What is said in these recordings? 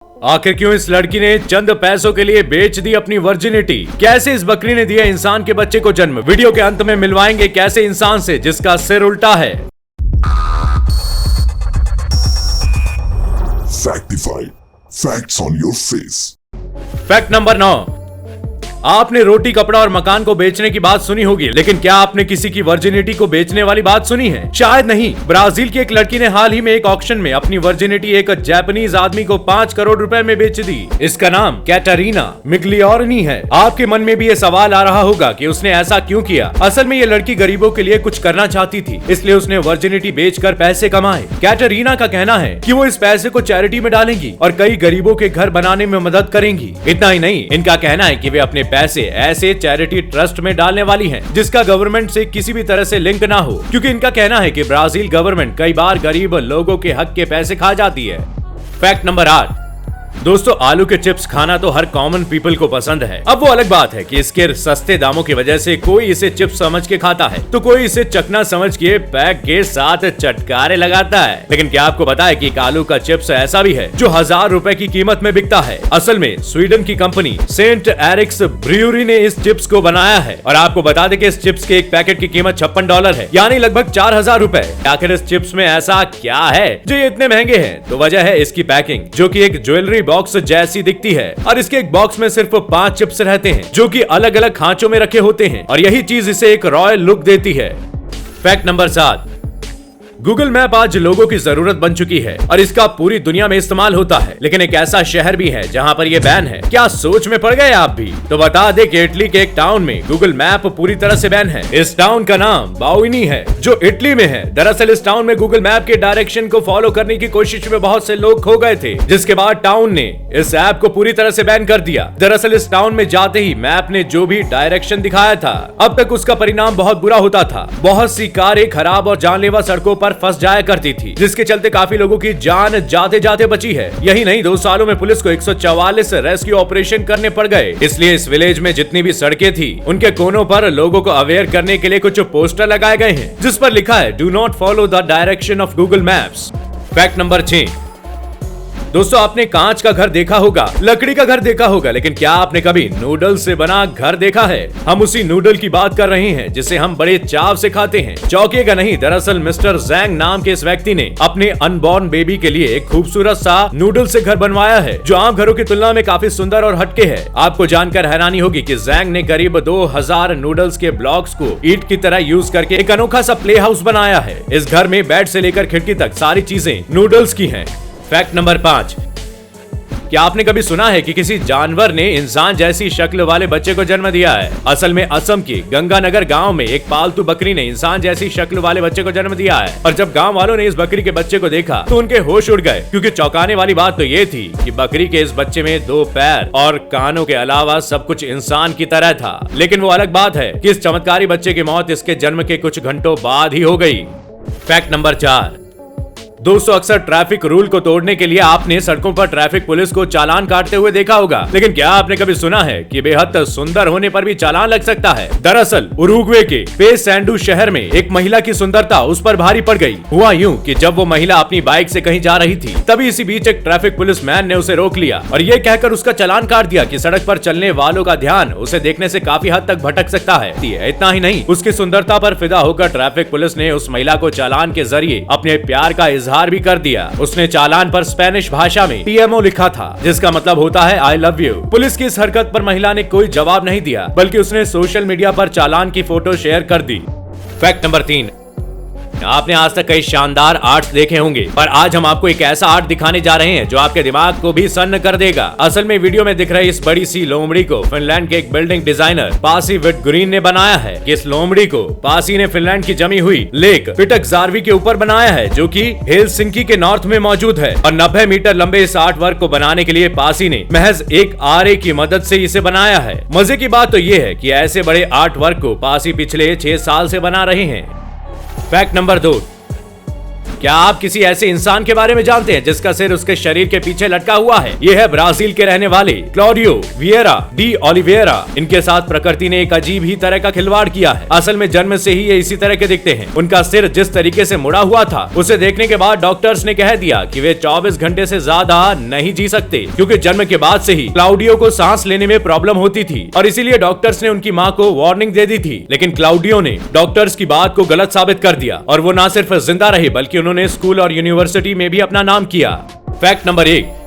आखिर क्यों इस लड़की ने चंद पैसों के लिए बेच दी अपनी वर्जिनिटी? कैसे इस बकरी ने दिया इंसान के बच्चे को जन्म? वीडियो के अंत में मिलवाएंगे कैसे इंसान से जिसका सिर उल्टा है। Factified. Facts on your face. Fact number 9। आपने रोटी, कपड़ा और मकान को बेचने की बात सुनी होगी, लेकिन क्या आपने किसी की वर्जिनिटी को बेचने वाली बात सुनी है? शायद नहीं। ब्राजील की एक लड़की ने हाल ही में एक ऑक्शन में अपनी वर्जिनिटी एक जापानीज आदमी को 5 करोड़ रुपए में बेच दी। इसका नाम कैटरीना मिग्लियोर्नी है। आपके मन में भी ये सवाल आ रहा होगा कि उसने ऐसा क्यों किया? असल में ये लड़की गरीबों के लिए कुछ करना चाहती थी, इसलिए उसने वर्जिनिटी बेचकर पैसे कमाए। कैटरीना का कहना है कि वो इस पैसे को चैरिटी में डालेंगी और कई गरीबों के घर बनाने में मदद करेंगी। इतना ही नहीं, इनका कहना है कि वे अपने पैसे ऐसे चैरिटी ट्रस्ट में डालने वाली हैं जिसका गवर्नमेंट से किसी भी तरह से लिंक ना हो, क्योंकि इनका कहना है कि ब्राजील गवर्नमेंट कई बार गरीब लोगों के हक के पैसे खा जाती है। Fact number 8। दोस्तों, आलू के चिप्स खाना तो हर कॉमन पीपल को पसंद है। अब वो अलग बात है कि इसके सस्ते दामों की वजह से कोई इसे चिप्स समझ के खाता है तो कोई इसे चकना समझ के पैक के साथ चटकारे लगाता है। लेकिन क्या आपको पता है कि एक आलू का चिप्स ऐसा भी है जो 1000 रुपए की कीमत में बिकता है? असल में स्वीडन की कंपनी सेंट एरिक्स ब्रूअरी ने इस चिप्स को बनाया है और आपको बता दें कि इस चिप्स के एक पैकेट की कीमत $56 है, यानी लगभग 4000 रुपए। आखिर इस चिप्स में ऐसा क्या है जो ये इतने महंगे हैं? तो वजह है इसकी पैकिंग, जो कि एक ज्वेलरी बॉक्स जैसी दिखती है और इसके एक बॉक्स में सिर्फ 5 चिप्स रहते हैं जो कि अलग अलग खांचों में रखे होते हैं और यही चीज इसे एक रॉयल लुक देती है। Fact number 7। गूगल मैप आज लोगों की जरूरत बन चुकी है और इसका पूरी दुनिया में इस्तेमाल होता है, लेकिन एक ऐसा शहर भी है जहां पर यह बैन है। क्या सोच में पड़ गए आप भी? तो बता दे कि इटली के एक टाउन में गूगल मैप पूरी तरह से बैन है। इस टाउन का नाम बाउइनी है जो इटली में है। दरअसल इस टाउन में गूगल मैप के डायरेक्शन को फॉलो करने की कोशिश में बहुत से लोग खो गए थे, जिसके बाद टाउन ने इस ऐप को पूरी तरह से बैन कर दिया। दरअसल इस टाउन में जाते ही मैप ने जो भी डायरेक्शन दिखाया था अब तक उसका परिणाम बहुत बुरा होता था। बहुत सी कारें खराब और जानलेवा सड़कों पर फंस जाया करती थी, जिसके चलते काफी लोगों की जान जाते जाते बची है। यही नहीं, 2 सालों में पुलिस को 144 रेस्क्यू ऑपरेशन करने पड़ गए। इसलिए इस विलेज में जितनी भी सड़कें थी उनके कोनों पर लोगों को अवेयर करने के लिए कुछ पोस्टर लगाए गए हैं जिस पर लिखा है do not follow the direction of Google maps. Fact number 6। दोस्तों, आपने कांच का घर देखा होगा, लकड़ी का घर देखा होगा, लेकिन क्या आपने कभी नूडल से बना घर देखा है? हम उसी नूडल की बात कर रहे हैं जिसे हम बड़े चाव से खाते हैं। चौंकिएगा नहीं, दरअसल मिस्टर जैंग नाम के इस व्यक्ति ने अपने अनबॉर्न बेबी के लिए एक खूबसूरत सा नूडल से घर बनवाया है जो आम घरों की तुलना में काफी सुंदर और हटके है। आपको जानकर हैरानी होगी कि जैंग ने करीब 2000 नूडल्स के ब्लॉक्स को ईंट की तरह यूज करके एक अनोखा सा प्ले हाउस बनाया है। इस घर में बेड से लेकर खिड़की तक सारी चीजें नूडल्स की हैं। Fact number 5। क्या आपने कभी सुना है कि किसी जानवर ने इंसान जैसी शक्ल वाले बच्चे को जन्म दिया है? असल में असम की गंगानगर गांव में एक पालतू बकरी ने इंसान जैसी शक्ल वाले बच्चे को जन्म दिया है और जब गांव वालों ने इस बकरी के बच्चे को देखा तो उनके होश उड़ गए, क्योंकि चौंकाने वाली बात तो ये थी कि बकरी के इस बच्चे में 2 पैर और कानों के अलावा सब कुछ इंसान की तरह था। लेकिन वो अलग बात है कि इस चमत्कारी बच्चे की मौत इसके जन्म के कुछ घंटों बाद ही हो गई। Fact number 4। दोस्तों, अक्सर ट्रैफिक रूल को तोड़ने के लिए आपने सड़कों पर ट्रैफिक पुलिस को चालान काटते हुए देखा होगा, लेकिन क्या आपने कभी सुना है कि बेहद सुंदर होने पर भी चालान लग सकता है? दरअसल उरुग्वे के पेसैंडू शहर में एक महिला की सुंदरता उस पर भारी पड़ गई। हुआ यूं कि जब वो महिला अपनी बाइक से कहीं जा रही थी तभी इसी बीच एक ट्रैफिक पुलिस मैन ने उसे रोक लिया और ये कहकर उसका चालान काट दिया कि सड़क पर चलने वालों का ध्यान उसे देखने से काफी हद तक भटक सकता है। इतना ही नहीं, उसकी सुंदरता पर फिदा होकर ट्रैफिक पुलिस ने उस महिला को चालान के जरिए अपने प्यार का इजहार भी कर दिया। उसने चालान पर स्पेनिश भाषा में TMO लिखा था, जिसका मतलब होता है आई लव यू। पुलिस की इस हरकत पर महिला ने कोई जवाब नहीं दिया, बल्कि उसने सोशल मीडिया पर चालान की फोटो शेयर कर दी। Fact number 3। आपने आज तक कई शानदार आर्ट्स देखे होंगे, पर आज हम आपको एक ऐसा आर्ट दिखाने जा रहे हैं जो आपके दिमाग को भी सन्न कर देगा। असल में वीडियो में दिख रही इस बड़ी सी लोमड़ी को फिनलैंड के एक बिल्डिंग डिजाइनर पासी विटग्रीन ने बनाया है। इस लोमड़ी को पासी ने फिनलैंड की जमी हुई लेक पिटकजार्वी के ऊपर बनाया है, जो कि हेलसिंकी के नॉर्थ में मौजूद है और 90 मीटर लंबे इस आर्ट वर्क को बनाने के लिए पासी ने महज एक आरे की मदद से इसे बनाया है। मजे की बात तो ये है कि ऐसे बड़े आर्ट वर्क को पासी पिछले 6 साल से बना रहे हैं। Fact number 2। क्या आप किसी ऐसे इंसान के बारे में जानते हैं जिसका सिर उसके शरीर के पीछे लटका हुआ है? ये है ब्राजील के रहने वाले क्लॉडियो विएरा डी ओलिवेरा। इनके साथ प्रकृति ने एक अजीब ही तरह का खिलवाड़ किया है। असल में जन्म से ही ये इसी तरह के दिखते हैं। उनका सिर जिस तरीके से मुड़ा हुआ था, उसे देखने के बाद डॉक्टर्स ने कह दिया कि वे 24 घंटे से ज्यादा नहीं जी सकते, क्योंकि जन्म के बाद से ही क्लाउडियो को सांस लेने में प्रॉब्लम होती थी और इसीलिए डॉक्टर्स ने उनकी मां को वार्निंग दे दी थी। लेकिन क्लाउडियो ने डॉक्टर्स की बात को गलत साबित कर दिया और वो ना सिर्फ जिंदा रहे बल्कि उन्होंने स्कूल और यूनिवर्सिटी में भी अपना नाम किया। फैक्ट नंबर 1,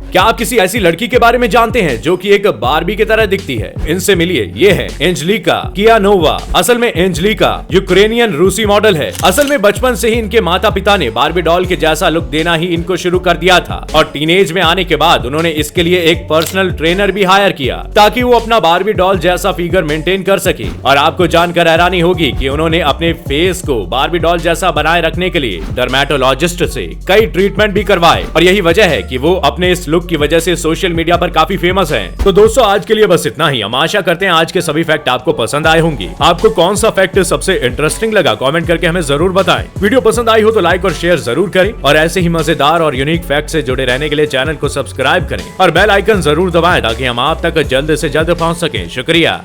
क्या आप किसी ऐसी लड़की के बारे में जानते हैं जो कि एक बारबी की तरह दिखती है? इनसे मिलिए, ये है एंजेलिका कियानोवा। असल में एंजेलिका यूक्रेनियन रूसी मॉडल है। असल में बचपन से ही इनके माता पिता ने बारबी डॉल के जैसा लुक देना ही इनको शुरू कर दिया था और टीनेज में आने के बाद उन्होंने इसके लिए एक पर्सनल ट्रेनर भी हायर किया ताकि वो अपना बारबी डॉल जैसा फिगर मेंटेन कर सके। और आपको जानकर हैरानी होगी कि उन्होंने अपने फेस को बारबी डॉल जैसा बनाए रखने के लिए डर्मेटोलॉजिस्ट से कई ट्रीटमेंट भी करवाए और यही वजह है कि वो अपने इस लुक की वजह से सोशल मीडिया पर काफी फेमस हैं। तो दोस्तों, आज के लिए बस इतना ही। हम आशा करते हैं आज के सभी फैक्ट आपको पसंद आए होंगे। आपको कौन सा फैक्ट सबसे इंटरेस्टिंग लगा, कमेंट करके हमें जरूर बताएं। वीडियो पसंद आई हो तो लाइक और शेयर जरूर करें और ऐसे ही मजेदार और यूनिक फैक्ट से जुड़े रहने के लिए चैनल को सब्सक्राइब करें और बेल आइकन जरूर दबाएं ताकि हम आप तक जल्द से जल्द पहुंच सकें। शुक्रिया।